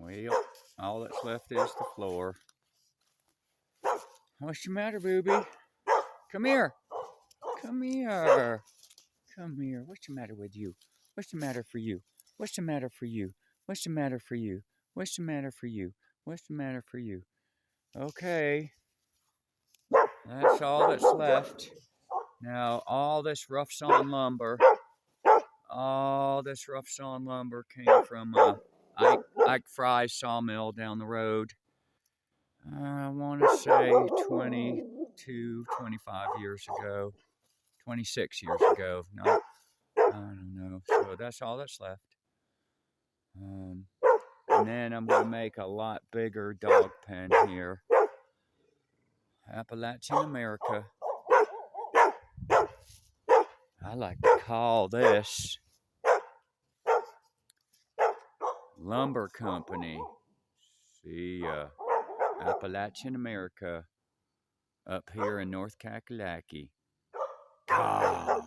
Well, all that's left is the floor. What's the matter, booby? Come here. Come here. Come here. What's the matter with you? What's the matter for you? What's the matter for you? What's the matter for you? What's the matter for you? What's the matter for you? Okay. That's all that's left. Now, all this rough sawn lumber came from Ike Fry's sawmill down the road. I want to say 22, 25 years ago. 26 years ago. No, I don't know. So that's all that's left. And then I'm going to make a lot bigger dog pen here. Appalachian America. I like to call this Lumber Company. See, Appalachian America up here in North Kakalaki. God.